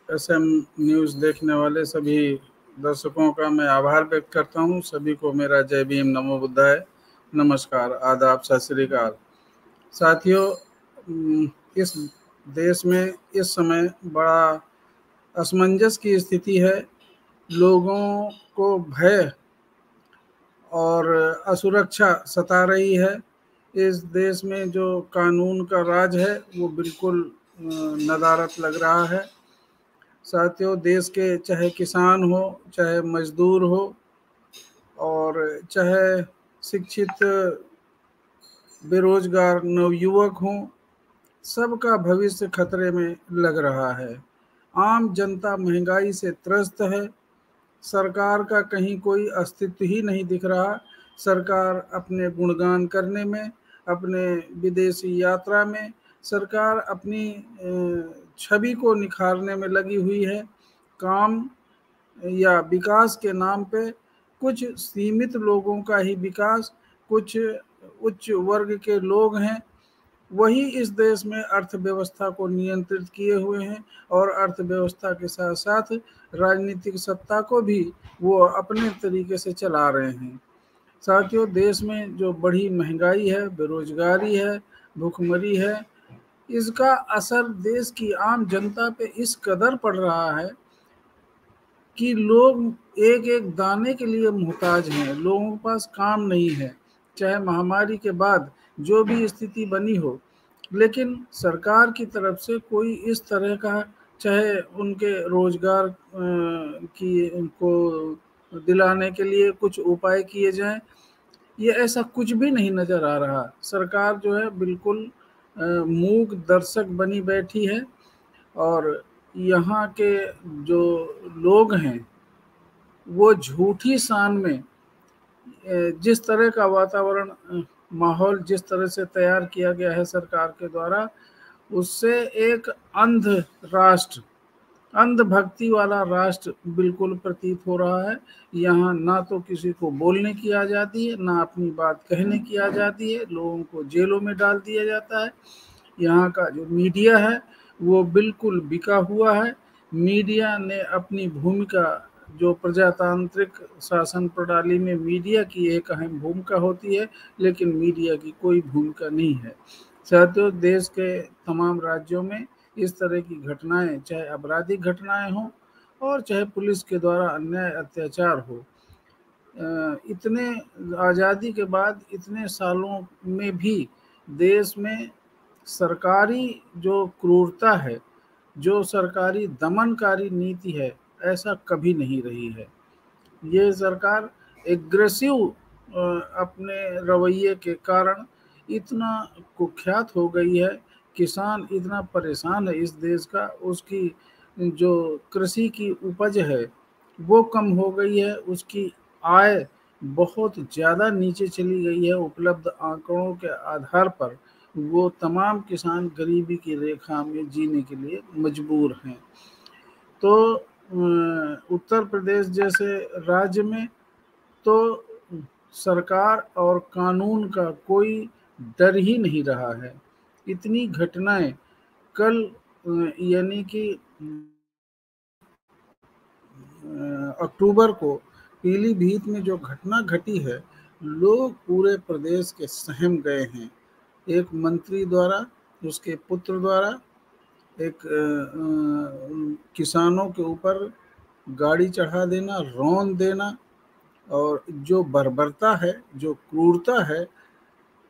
SM news देखने वाले सभी दर्शकों का मैं आभार व्यक्त करता हूं। सभी को मेरा जय भीम, नमो बुद्धाय, नमस्कार, आदाब, सत श्री अकाल। साथियों, इस देश में इस समय बड़ा असमंजस की स्थिति है। लोगों को भय और असुरक्षा सता रही है। इस देश में जो कानून का राज है वो बिल्कुल नदारद लग रहा है। साथियों, देश के चाहे किसान हो, चाहे मजदूर हो और चाहे शिक्षित बेरोजगार नवयुवक हों, सबका भविष्य खतरे में लग रहा है। आम जनता महंगाई से त्रस्त है। सरकार का कहीं कोई अस्तित्व ही नहीं दिख रहा। सरकार अपने गुणगान करने में, अपने विदेशी यात्रा में, सरकार अपनी छवि को निखारने में लगी हुई है। काम या विकास के नाम पे कुछ सीमित लोगों का ही विकास, कुछ उच्च वर्ग के लोग हैं, वही इस देश में अर्थव्यवस्था को नियंत्रित किए हुए हैं और अर्थव्यवस्था के साथ साथ राजनीतिक सत्ता को भी वो अपने तरीके से चला रहे हैं। साथियों, देश में जो बड़ी महंगाई है, बेरोजगारी है, भूखमरी है, इसका असर देश की आम जनता पे इस कदर पड़ रहा है कि लोग एक एक दाने के लिए मोहताज हैं। लोगों के पास काम नहीं है, चाहे महामारी के बाद जो भी स्थिति बनी हो, लेकिन सरकार की तरफ से कोई इस तरह का, चाहे उनके रोजगार की को दिलाने के लिए कुछ उपाय किए जाएं, ये ऐसा कुछ भी नहीं नज़र आ रहा। सरकार जो है बिल्कुल मूक दर्शक बनी बैठी है और यहाँ के जो लोग हैं वो झूठी शान में जिस तरह का वातावरण, माहौल जिस तरह से तैयार किया गया है सरकार के द्वारा, उससे एक अंध राष्ट्र, अंधभक्ति वाला राष्ट्र बिल्कुल प्रतीत हो रहा है। यहाँ ना तो किसी को बोलने की आज़ादी है, ना अपनी बात कहने की आज़ादी है। लोगों को जेलों में डाल दिया जाता है। यहाँ का जो मीडिया है वो बिल्कुल बिका हुआ है। मीडिया ने अपनी भूमिका, जो प्रजातांत्रिक शासन प्रणाली में मीडिया की एक अहम भूमिका होती है, लेकिन मीडिया की कोई भूमिका नहीं है। साथियों, देश के तमाम राज्यों में इस तरह की घटनाएं, चाहे आपराधिक घटनाएं हों और चाहे पुलिस के द्वारा अन्याय अत्याचार हो, इतने आज़ादी के बाद इतने सालों में भी देश में सरकारी जो क्रूरता है, जो सरकारी दमनकारी नीति है, ऐसा कभी नहीं रही है। ये सरकार एग्रेसिव अपने रवैये के कारण इतना कुख्यात हो गई है। किसान इतना परेशान है इस देश का, उसकी जो कृषि की उपज है वो कम हो गई है, उसकी आय बहुत ज़्यादा नीचे चली गई है। उपलब्ध आंकड़ों के आधार पर वो तमाम किसान गरीबी की रेखा में जीने के लिए मजबूर हैं। तो उत्तर प्रदेश जैसे राज्य में तो सरकार और कानून का कोई डर ही नहीं रहा है। इतनी घटनाएं कल यानी कि अक्टूबर को पीलीभीत में जो घटना घटी है, लोग पूरे प्रदेश के सहम गए हैं। एक मंत्री द्वारा, उसके पुत्र द्वारा एक किसानों के ऊपर गाड़ी चढ़ा देना, रौंद देना, और जो बर्बरता है, जो क्रूरता है,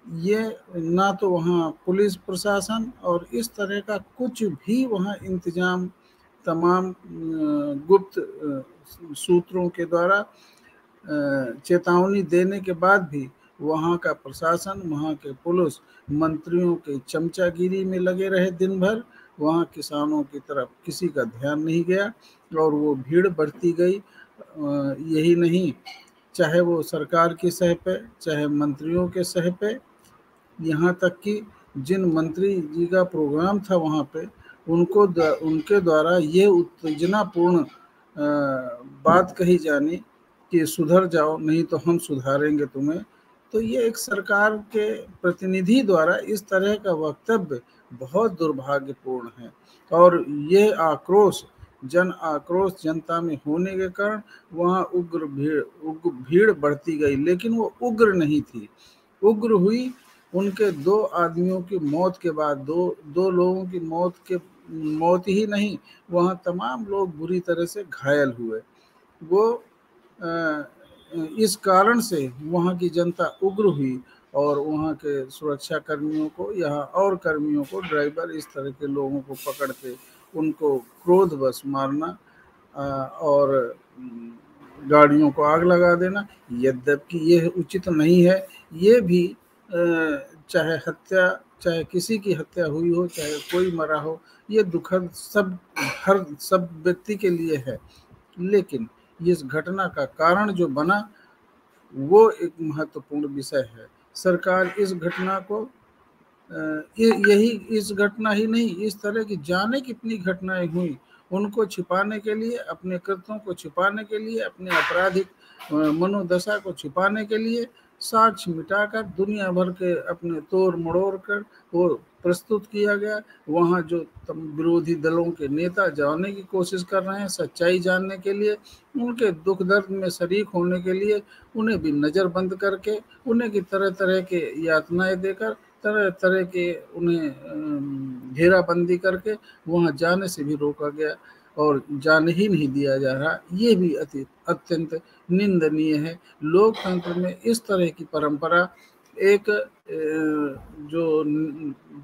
ये ना तो वहाँ पुलिस प्रशासन और इस तरह का कुछ भी वहाँ इंतजाम, तमाम गुप्त सूत्रों के द्वारा चेतावनी देने के बाद भी वहाँ का प्रशासन, वहाँ के पुलिस मंत्रियों के चमचागिरी में लगे रहे दिन भर। वहाँ किसानों की तरफ किसी का ध्यान नहीं गया और वो भीड़ बढ़ती गई। यही नहीं, चाहे वो सरकार की सह पे, चाहे मंत्रियों के सह पे, यहाँ तक कि जिन मंत्री जी का प्रोग्राम था वहाँ पे, उनके द्वारा ये उत्तेजनापूर्ण बात कही जानी कि सुधर जाओ, नहीं तो हम सुधारेंगे तुम्हें। तो ये एक सरकार के प्रतिनिधि द्वारा इस तरह का वक्तव्य बहुत दुर्भाग्यपूर्ण है और ये आक्रोश जन आक्रोश जनता में होने के कारण वहाँ उग्र भीड़ बढ़ती गई, लेकिन वो उग्र नहीं थी। उग्र हुई उनके दो आदमियों की मौत के बाद। दो दो लोगों की मौत ही नहीं, वहाँ तमाम लोग बुरी तरह से घायल हुए। वो इस कारण से वहाँ की जनता उग्र हुई और वहाँ के सुरक्षा कर्मियों को, यहाँ और कर्मियों को, ड्राइवर, इस तरह के लोगों को पकड़ के उनको क्रोधवश मारना और गाड़ियों को आग लगा देना। यद्यपि यह उचित नहीं है। ये भी चाहे किसी की हत्या हुई हो, चाहे कोई मरा हो, ये दुखद सब व्यक्ति के लिए है। लेकिन इस घटना का कारण जो बना वो एक महत्वपूर्ण विषय है। सरकार इस घटना को यही इस घटना ही नहीं, इस तरह की जाने कितनी घटनाएं हुई, उनको छिपाने के लिए, अपने कृत्यों को छिपाने के लिए, अपने आपराधिक मनोदशा को छिपाने के लिए साक्ष्य मिटाकर दुनिया भर के अपने तोड़ मड़ोड़ कर वो प्रस्तुत किया गया। वहाँ जो विरोधी दलों के नेता जाने की कोशिश कर रहे हैं सच्चाई जानने के लिए, उनके दुख दर्द में शरीक होने के लिए, उन्हें भी नज़रबंद करके, उन्हें की तरह तरह के यातनाएं देकर, तरह तरह के उन्हें घेराबंदी करके वहाँ जाने से भी रोका गया और जाने ही नहीं दिया जा रहा। ये भी अत्यंत निंदनीय है। लोकतंत्र में इस तरह की परंपरा एक जो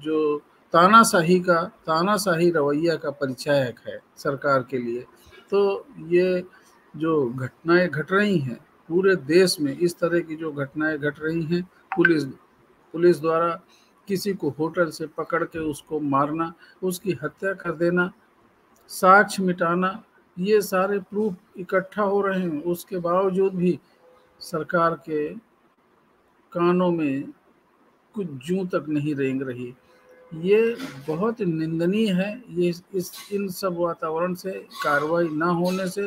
जो तानाशाही रवैया का परिचायक है सरकार के लिए। तो ये जो घटनाएं घट रही हैं पूरे देश में, इस तरह की जो घटनाएं घट रही हैं, पुलिस द्वारा किसी को होटल से पकड़ के उसको मारना, उसकी हत्या कर देना, साक्ष्य मिटाना, ये सारे प्रूफ इकट्ठा हो रहे हैं, उसके बावजूद भी सरकार के कानों में कुछ जूं तक नहीं रेंग रही। ये बहुत निंदनीय है। ये इन सब वातावरण से, कार्रवाई ना होने से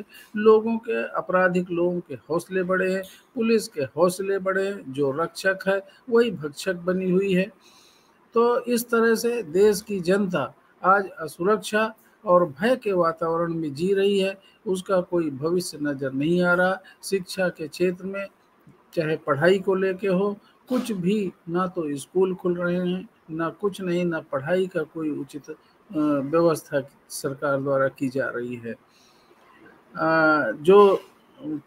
आपराधिक लोगों के हौसले बढ़े हैं, पुलिस के हौसले बढ़े हैं। जो रक्षक है वही भक्षक बनी हुई है। तो इस तरह से देश की जनता आज असुरक्षा और भय के वातावरण में जी रही है। उसका कोई भविष्य नजर नहीं आ रहा। शिक्षा के क्षेत्र में, चाहे पढ़ाई को लेके हो, कुछ भी, ना तो स्कूल खुल रहे हैं, ना कुछ नहीं, ना पढ़ाई का कोई उचित व्यवस्था सरकार द्वारा की जा रही है। जो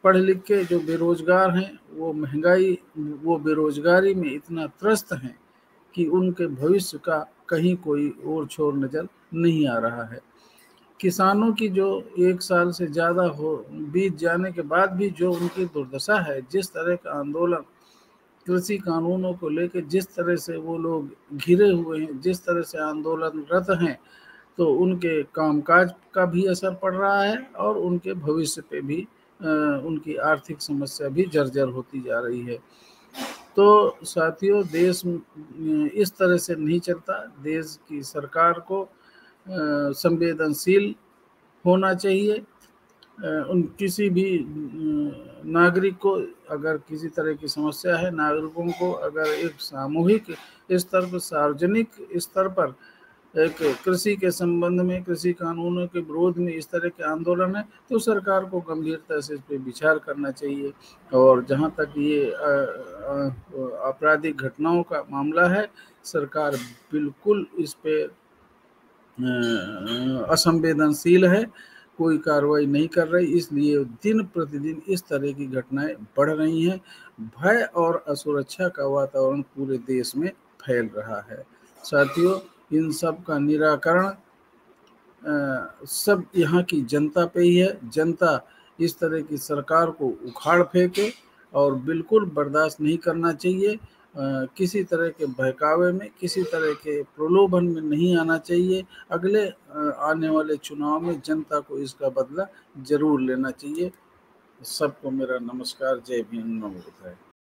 पढ़ लिख के जो बेरोजगार हैं, वो बेरोजगारी में इतना त्रस्त हैं कि उनके भविष्य का कहीं कोई और छोर नजर नहीं आ रहा है। किसानों की जो 1 साल से ज़्यादा बीत जाने के बाद भी जो उनकी दुर्दशा है, जिस तरह का आंदोलन कृषि कानूनों को लेकर, जिस तरह से वो लोग घिरे हुए हैं, जिस तरह से आंदोलनरत हैं, तो उनके कामकाज का भी असर पड़ रहा है और उनके भविष्य पे भी उनकी आर्थिक समस्या भी जर्जर होती जा रही है। तो साथियों, देश इस तरह से नहीं चलता। देश की सरकार को संवेदनशील होना चाहिए। उन किसी भी नागरिक को अगर किसी तरह की समस्या है, नागरिकों को अगर एक सामूहिक स्तर पर, सार्वजनिक स्तर पर एक कृषि के संबंध में, कृषि कानूनों के विरोध में इस तरह के आंदोलन है, तो सरकार को गंभीरता से इस पर विचार करना चाहिए। और जहाँ तक ये आपराधिक घटनाओं का मामला है, सरकार बिल्कुल इस पे असंवेदनशील है, कोई कार्रवाई नहीं कर रही। इसलिए दिन प्रतिदिन इस तरह की घटनाएं बढ़ रही हैं। भय और असुरक्षा का वातावरण पूरे देश में फैल रहा है। साथियों, इन सब का निराकरण सब यहाँ की जनता पे ही है। जनता इस तरह की सरकार को उखाड़ फेंके और बिल्कुल बर्दाश्त नहीं करना चाहिए। किसी तरह के बहकावे में, किसी तरह के प्रलोभन में नहीं आना चाहिए। अगले आने वाले चुनाव में जनता को इसका बदला जरूर लेना चाहिए। सबको मेरा नमस्कार। जय भीम, नमो बुद्धाय।